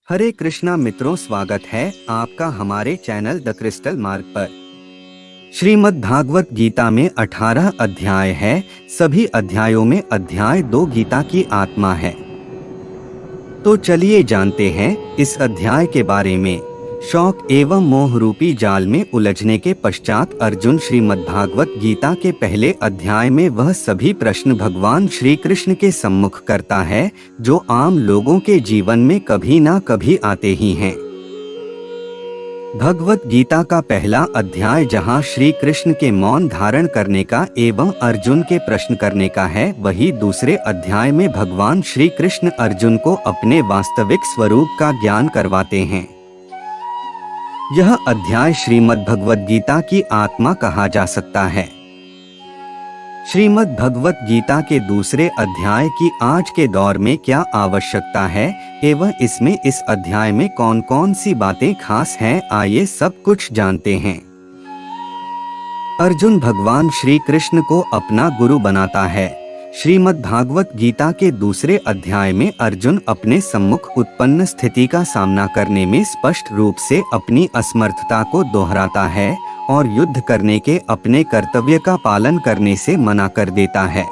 हरे कृष्णा मित्रों, स्वागत है आपका हमारे चैनल द क्रिस्टल मार्ग पर। श्रीमद् भागवत गीता में 18 अध्याय है। सभी अध्यायों में अध्याय 2 गीता की आत्मा है। तो चलिए जानते हैं इस अध्याय के बारे में। शौक एवं मोह रूपी जाल में उलझने के पश्चात अर्जुन श्रीमद्भागवत गीता के पहले अध्याय में वह सभी प्रश्न भगवान श्री कृष्ण के सम्मुख करता है जो आम लोगों के जीवन में कभी ना कभी आते ही हैं। भगवत गीता का पहला अध्याय जहां श्री कृष्ण के मौन धारण करने का एवं अर्जुन के प्रश्न करने का है, वही दूसरे अध्याय में भगवान श्री कृष्ण अर्जुन को अपने वास्तविक स्वरूप का ज्ञान करवाते हैं। यह अध्याय श्रीमद् भगवत गीता की आत्मा कहा जा सकता है। श्रीमद् भगवत गीता के दूसरे अध्याय की आज के दौर में क्या आवश्यकता है एवं इसमें इस अध्याय में कौन कौन सी बातें खास हैं, आइए सब कुछ जानते हैं। अर्जुन भगवान श्री कृष्ण को अपना गुरु बनाता है। श्रीमद् भागवत गीता के दूसरे अध्याय में अर्जुन अपने सम्मुख उत्पन्न स्थिति का सामना करने में स्पष्ट रूप से अपनी असमर्थता को दोहराता है और युद्ध करने के अपने कर्तव्य का पालन करने से मना कर देता है।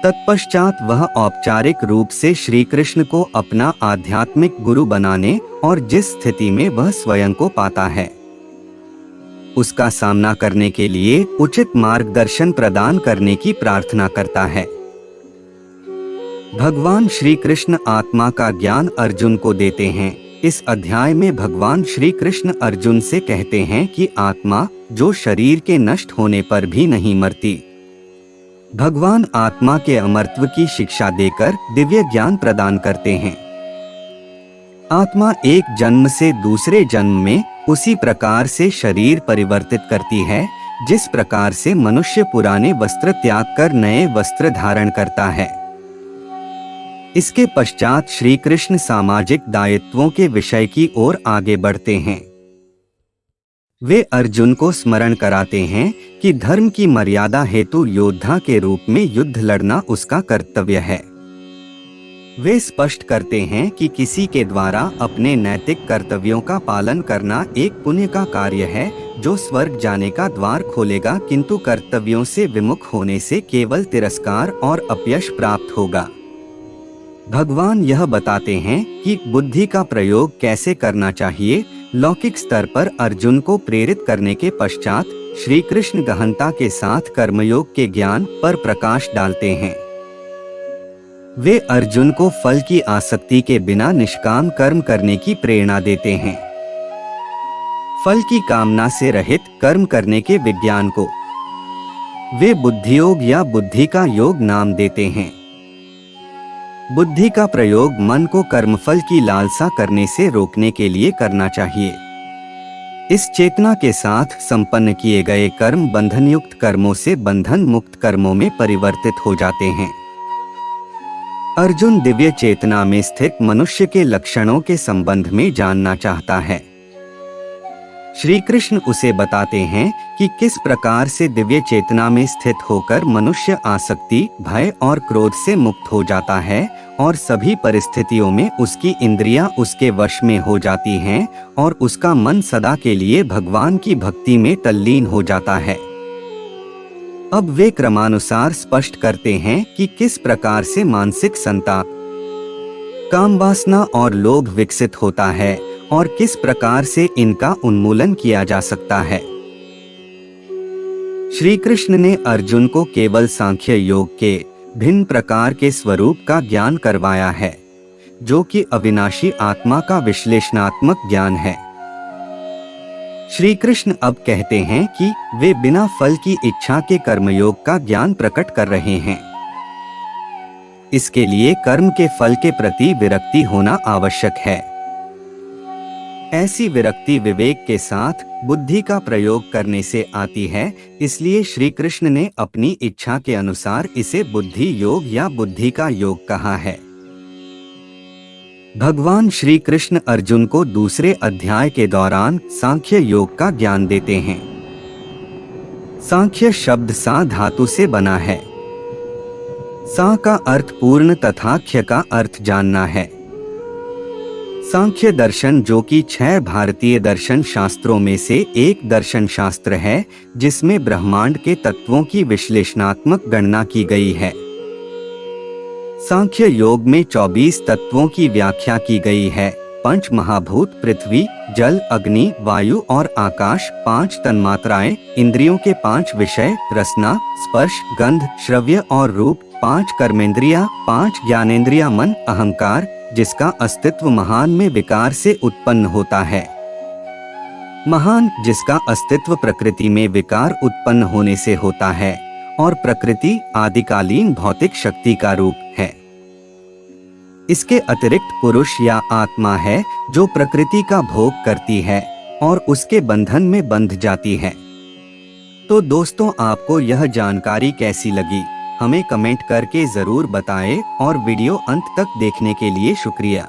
तत्पश्चात वह औपचारिक रूप से श्री कृष्ण को अपना आध्यात्मिक गुरु बनाने और जिस स्थिति में वह स्वयं को पाता है उसका सामना करने के लिए उचित मार्गदर्शन प्रदान करने की प्रार्थना करता है। भगवान श्री कृष्ण आत्मा का ज्ञान अर्जुन को देते हैं। इस अध्याय में भगवान श्री कृष्ण अर्जुन से कहते हैं कि आत्मा जो शरीर के नष्ट होने पर भी नहीं मरती। भगवान आत्मा के अमरत्व की शिक्षा देकर दिव्य ज्ञान प्रदान करते हैं। आत्मा एक जन्म से दूसरे जन्म में उसी प्रकार से शरीर परिवर्तित करती है जिस प्रकार से मनुष्य पुराने वस्त्र त्याग कर नए वस्त्र धारण करता है। इसके पश्चात श्री कृष्ण सामाजिक दायित्वों के विषय की ओर आगे बढ़ते हैं। वे अर्जुन को स्मरण कराते हैं कि धर्म की मर्यादा हेतु योद्धा के रूप में युद्ध लड़ना उसका कर्तव्य है। वे स्पष्ट करते हैं कि किसी के द्वारा अपने नैतिक कर्तव्यों का पालन करना एक पुण्य का कार्य है जो स्वर्ग जाने का द्वार खोलेगा, किंतु कर्तव्यों से विमुख होने से केवल तिरस्कार और अपयश प्राप्त होगा। भगवान यह बताते हैं कि बुद्धि का प्रयोग कैसे करना चाहिए। लौकिक स्तर पर अर्जुन को प्रेरित करने के पश्चात श्री कृष्ण गहनता के साथ कर्मयोग के ज्ञान पर प्रकाश डालते हैं। वे अर्जुन को फल की आसक्ति के बिना निष्काम कर्म करने की प्रेरणा देते हैं। फल की कामना से रहित कर्म करने के विज्ञान को वे बुद्धियोग या बुद्धि का योग नाम देते हैं। बुद्धि का प्रयोग मन को कर्मफल की लालसा करने से रोकने के लिए करना चाहिए। इस चेतना के साथ संपन्न किए गए कर्म बंधनयुक्त कर्मों से बंधन मुक्त कर्मों में परिवर्तित हो जाते हैं। अर्जुन दिव्य चेतना में स्थित मनुष्य के लक्षणों के संबंध में जानना चाहता है। श्री कृष्ण उसे बताते हैं कि किस प्रकार से दिव्य चेतना में स्थित होकर मनुष्य आसक्ति, भय और क्रोध से मुक्त हो जाता है और सभी परिस्थितियों में उसकी इंद्रियां उसके वश में हो जाती हैं और उसका मन सदा के लिए भगवान की भक्ति में तल्लीन हो जाता है। अब वे क्रमानुसार स्पष्ट करते हैं कि किस प्रकार से मानसिक संताप, कामवासना और लोभ विकसित होता है और किस प्रकार से इनका उन्मूलन किया जा सकता है। श्री कृष्ण ने अर्जुन को केवल सांख्य योग के भिन्न प्रकार के स्वरूप का ज्ञान करवाया है जो कि अविनाशी आत्मा का विश्लेषणात्मक ज्ञान है। श्री कृष्ण अब कहते हैं कि वे बिना फल की इच्छा के कर्मयोग का ज्ञान प्रकट कर रहे हैं। इसके लिए कर्म के फल के प्रति विरक्ति होना आवश्यक है। ऐसी विरक्ति विवेक के साथ बुद्धि का प्रयोग करने से आती है, इसलिए श्री कृष्ण ने अपनी इच्छा के अनुसार इसे बुद्धि योग या बुद्धि का योग कहा है। भगवान श्री कृष्ण अर्जुन को दूसरे अध्याय के दौरान सांख्य योग का ज्ञान देते हैं। सांख्य शब्द सा धातु से बना है। सा का अर्थ पूर्ण तथा ख्य का अर्थ जानना है। सांख्य दर्शन, जो कि 6 भारतीय दर्शन शास्त्रों में से एक दर्शन शास्त्र है, जिसमें ब्रह्मांड के तत्वों की विश्लेषणात्मक गणना की गई है। सांख्य योग में 24 तत्वों की व्याख्या की गई है। पंच महाभूत पृथ्वी, जल, अग्नि, वायु और आकाश, 5 तन्मात्राएं, इंद्रियों के 5 विषय, रसना, स्पर्श, गंध, श्रव्य और रूप, 5 कर्मेंद्रियां, 5 ज्ञानेंद्रिया, मन, अहंकार, जिसका अस्तित्व महान में विकार से उत्पन्न होता है। महान, जिसका अस्तित्व प्रकृति में विकार उत्पन्न होने से होता है, और प्रकृति आदिकालीन भौतिक शक्ति का रूप है। इसके अतिरिक्त पुरुष या आत्मा है, जो प्रकृति का भोग करती है और उसके बंधन में बंध जाती है। तो दोस्तों, आपको यह जानकारी कैसी लगी, हमें कमेंट करके जरूर बताएं और वीडियो अंत तक देखने के लिए शुक्रिया।